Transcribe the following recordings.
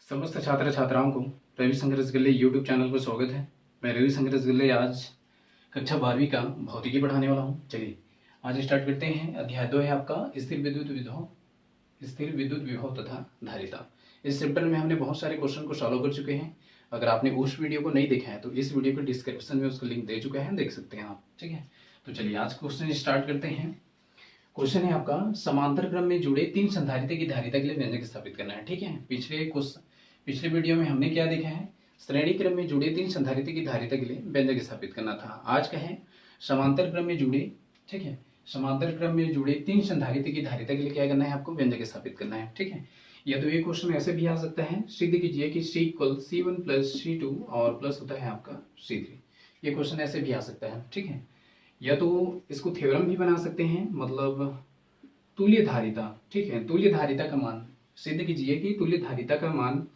समस्त छात्र छात्राओं को रविशंकर रसगुल्ले यूट्यूब चैनल पर स्वागत है। मैं रविशंकर रसगुल्ले आज कक्षा 12वीं का भौतिकी पढ़ाने वाला हूँ। चलिए आज स्टार्ट करते हैं। अध्याय 2 है आपका स्थिर विद्युत विभव तथा धारिता। इस चैप्टर में हमने बहुत सारे क्वेश्चन को सॉल्व कर चुके हैं। अगर आपने उस वीडियो को नहीं देखा है तो इस वीडियो के डिस्क्रिप्शन में उसका लिंक दे चुका है, देख सकते हैं आप। ठीक है, तो चलिए आज क्वेश्चन स्टार्ट करते हैं। क्वेश्चन है आपका समांतर क्रम में जुड़े 3 संधारित्र की धारिता के लिए व्यंजक स्थापित करना है। ठीक है, पिछले वीडियो में हमने क्या देखा है, श्रेणी क्रम में जुड़े 3 संधारित्र की धारिता के लिए व्यंजक स्थापित करना था। आज का है समांतर क्रम में जुड़े, ठीक है, समांतर क्रम में जुड़े 3 संधारित्र की धारिता के लिए क्या करना है, आपको व्यंजक स्थापित करना है। ठीक है, या तो ये क्वेश्चन ऐसे भी आ सकता है, सिद्ध कीजिए कि C equal C1 plus C2 और प्लस होता है आपका C3। ये क्वेश्चन ऐसे भी आ सकता है। ठीक है, या तो इसको थ्योरम भी बना सकते हैं, मतलब तुल्य धारिता। ठीक है, तुल्य धारिता का मान सिद्ध कीजिए कि तुल्य धारिता का मान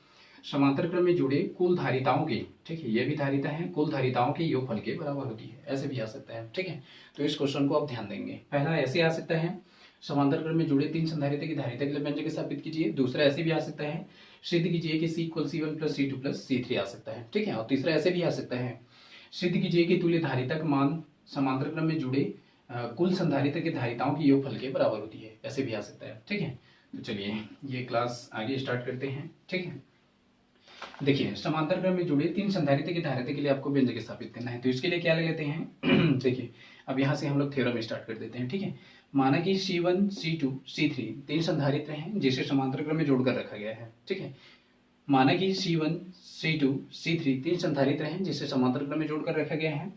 समांतर क्रम में जुड़े कुल धारिताओं के, ठीक है, ये भी धारिता है, कुल धारिताओं के योगफल के बराबर होती है। ऐसे भी आ सकता है। ठीक है, तो इस क्वेश्चन को आप ध्यान देंगे। पहला ऐसे आ सकता है, समांतर क्रम में जुड़े 3 संधारित्र की धारिता के लिए व्यंजक स्थापित कीजिए। दूसरा ऐसे भी आ सकता है, सिद्ध कीजिए कि C equal C1 plus C2 plus C3 आ सकता है। ठीक है, और तीसरा ऐसे भी आ सकता है, सिद्ध कीजिए कि तुल्य धारिता का मान समांतर क्रम में जुड़े कुल संधारित्र की धारिताओं की योगफल के बराबर होती है। ऐसे भी आ सकता है। ठीक है, तो चलिए ये क्लास आगे स्टार्ट करते हैं। ठीक है, देखिए समांतर क्रम में जुड़े 3 संधारित्र की धारिता के लिए आपको व्यंजक स्थापित करना है। तो इसके लिए क्या ले लेते हैं देखिए, अब यहाँ से हम लोग थ्योरम स्टार्ट कर देते हैं। ठीक है, माना कि C1 C2 C3 3 संधारित्र हैं जिसे समांतर क्रम में जोड़कर रखा गया है। ठीक है, माना कि C1 C2 C3 3 संधारित्र हैं जिसे समांतर क्रम में जोड़कर रखा गया है।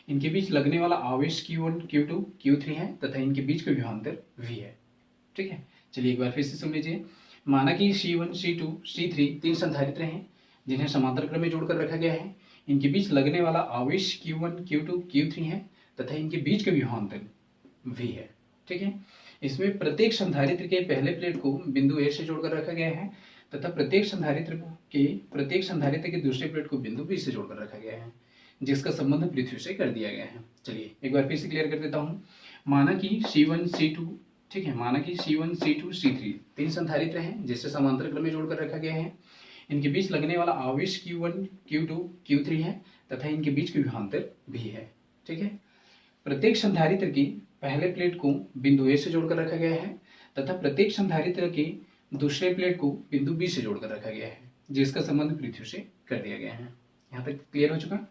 इनके बीच लगने वाला आवेश Q1 Q2 Q3 है तथा इनके बीच का विभवांतर V है। ठीक है, चलिए एक बार फिर से सुन लीजिए। माना कि C1 C2 C3 3 संधारित्र हैं जिन्हें समांतर क्रम में जोड़कर रखा गया है। इनके बीच लगने वाला आवेश Q1 Q2 Q3 है तथा इनके बीच का विभवांतर V है। ठीक है, इसमें प्रत्येक संधारित्र के पहले प्लेट को बिंदु A से जोड़कर रखा गया है तथा प्रत्येक संधारित्र के दूसरे प्लेट को बिंदु B से जोड़कर रखा गया है, जिसका संबंध पृथ्वी से कर दिया गया है। चलिए एक बार फिर से क्लियर कर देता हूँ। माना कि C1 C2, ठीक है, माना कि C1 C2 C3 3 संधारित्र हैं जिससे समांतर क्रम में जोड़कर रखा गया है। इनके बीच लगने वाला आवेश Q1 Q2 Q3 है तथा इनके बीच का विभवांतर भी है। ठीक है, प्रत्येक संधारित्र की पहले प्लेट को बिंदु A से जोड़कर रखा गया है तथा प्रत्येक संधारित्र के दूसरे प्लेट को बिंदु B से जोड़कर रखा गया है, जिसका संबंध पृथ्वी से कर दिया गया है। यहाँ तक क्लियर हो चुका।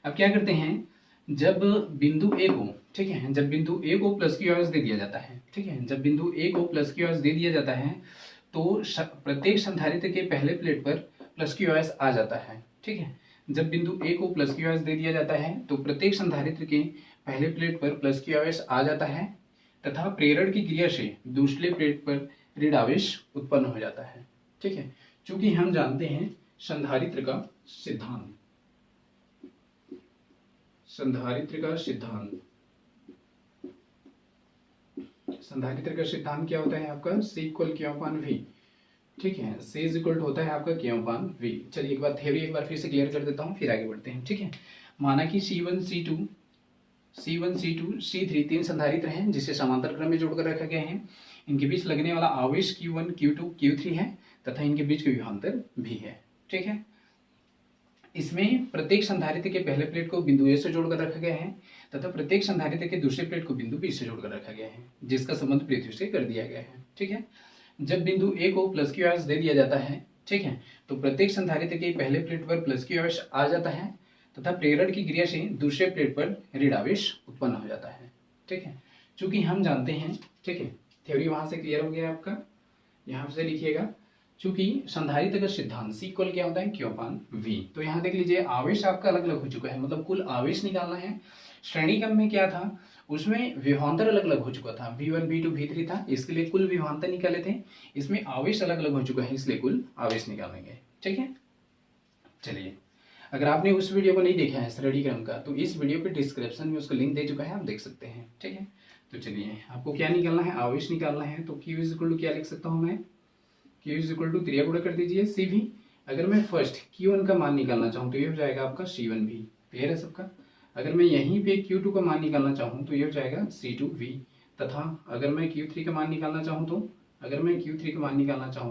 अब क्या करते हैं, जब बिंदु A को, ठीक है, जब बिंदु A को प्लस की आवेश दे दिया जाता है, ठीक है, जब बिंदु A को प्लस की आवेश दे दिया जाता है तो प्रत्येक संधारित्र के पहले प्लेट पर प्लस की आवेश आ जाता है। ठीक है, जब बिंदु A को प्लस की आवेश दे दिया जाता है तो प्रत्येक संधारित्र के पहले प्लेट पर प्लस की आवेश आ जाता है तथा प्रेरण की क्रिया से दूसरे प्लेट पर ऋण आवेश उत्पन्न हो जाता है। ठीक है, चूंकि हम जानते हैं संधारित्र का सिद्धांत, संधारित्र का सिद्धांत क्या होता है आपका, C इक्वल Q/V। ठीक है, C इज इक्वल होता है आपका Q/V। चलिए एक बार थ्योरी एक बार फिर से क्लियर कर देता हूँ, फिर आगे बढ़ते हैं। ठीक है, माना कि C1 C2 C3 3 संधारित्र हैं जिसे समांतर क्रम में जोड़कर रखा गया है। इनके बीच लगने वाला आवेश Q1 Q2 Q3 है तथा इनके बीच का विभवांतर भी है। ठीक है, इसमें प्रत्येक संधारित्र के पहले प्लेट को बिंदु A से जोड़कर रखा गया है तथा प्रत्येक संधारित्र के दूसरे प्लेट को बिंदु B से जोड़कर रखा गया है, जिसका संबंध पृथ्वी से कर दिया गया है। ठीक है, जब बिंदु A को प्लस की आवेश दे दिया जाता है, ठीक है, तो प्रत्येक संधारित्र के पहले प्लेट पर प्लस की आवेश आ जाता है तथा प्रेरण की क्रिया से दूसरे प्लेट पर ऋण आवेश उत्पन्न हो जाता है। ठीक है, चूंकि हम जानते हैं, ठीक है, थ्योरी वहां से क्लियर हो गया आपका। यहाँ से लिखिएगा, चूंकि संधारित्र का सिद्धांत C इक्वल क्या होता है, Q/V। तो यहाँ देख लीजिए आवेश आपका अलग अलग हो चुका है, मतलब कुल आवेश निकालना है। श्रेणी क्रम में क्या था, उसमें विभवांतर अलग अलग हो चुका था, V1 V2 V3 था, इसके लिए कुल विभवांतर निकाले थे। इसमें आवेश अलग अलग हो चुका है, इसलिए कुल आवेश निकालेंगे। ठीक है, चलिए अगर आपने उस वीडियो को नहीं देखा है श्रेणी क्रम का तो इस वीडियो के डिस्क्रिप्शन में उसका लिंक दे चुका है, आप देख सकते हैं। ठीक है, तो चलिए आपको क्या निकालना है, आवेश निकालना है। तो Q इज इक्वल टू क्या लिख सकता हूँ मैं, Q इज इक्वल टू 3 गुणा कर दीजिए CV। अगर मैं फर्स्ट Q1 का मान निकालना चाहूँ तो ये हो जाएगा आपका C1V। क्लियर है सबका। अगर मैं यहीं पे Q2 का मान निकालना चाहूँ तो ये हो जाएगा C2V तथा अगर मैं Q3 का मान निकालना चाहूँ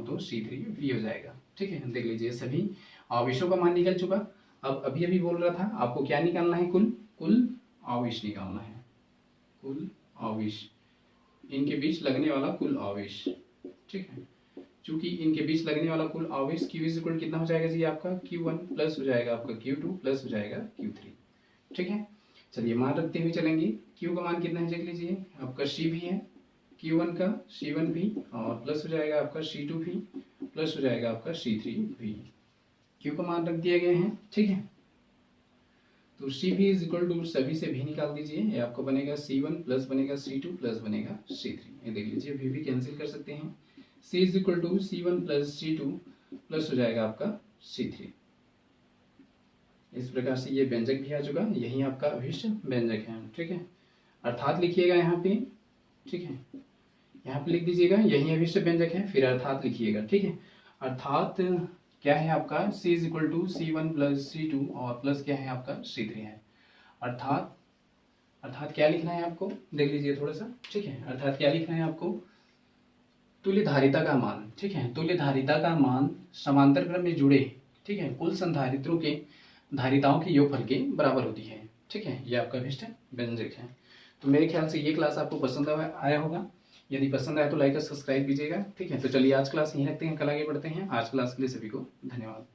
तो C3V हो जाएगा। ठीक है, देख लीजिए सभी आवेशों का मान निकल चुका। अब अभी अभी बोल रहा था आपको क्या निकालना है, कुल आवेश निकालना है, कुल आवेश, इनके बीच लगने वाला कुल आवेश। ठीक है, चूंकि इनके बीच लगने वाला कुल आवेश Q इज इक्वल कितना हो जाएगा जी आपका Q1 प्लस हो जाएगा आपका Q2 प्लस हो जाएगा Q3। ठीक है, चलिए मान रखते हुए चलेंगे। Q का मान कितना है देख लीजिए, आपका C भी है, Q1 का C1 भी, और प्लस हो जाएगा आपका C2 भी, प्लस हो जाएगा आपका C3 भी। Q का मान रख दिए गए हैं। ठीक है, तो C भी इज इक्वल टू सभी से भी निकाल दीजिए, ये आपको बनेगा C1 प्लस बनेगा C2 प्लस बनेगा C3। ये देख लीजिए भी कैंसिल कर सकते हैं। C is equal to C1 plus C2 plus हो जाएगा आपका C3। इस प्रकार से ये व्यंजक भी आ चुका, यही आपका अभिष्ट व्यंजक है। ठीक है, अर्थात लिखिएगा यहाँ पे। ठीक है, यहाँ पे लिख दीजिएगा यही अभिष्ट व्यंजक है, फिर अर्थात लिखिएगा। ठीक है, अर्थात क्या है आपका C is equal to C1 plus C2 और प्लस क्या है आपका C3 है। अर्थात क्या लिखना है आपको, देख लीजिए थोड़ा सा। ठीक है, अर्थात क्या लिखना है आपको, तुल्य धारिता का मान। ठीक है, तुल्य धारिता का मान समांतर क्रम में जुड़े, ठीक है, कुल संधारित्रों के धारिताओं के योगफल के बराबर होती है। ठीक है, ये आपका अभिष्ट व्यंजक है। तो मेरे ख्याल से ये क्लास आपको पसंद आया होगा। यदि पसंद आया तो लाइक और सब्सक्राइब कीजिएगा। ठीक है, तो चलिए आज क्लास यहीं रखते हैं, कल आगे बढ़ते हैं। आज क्लास के लिए सभी को धन्यवाद।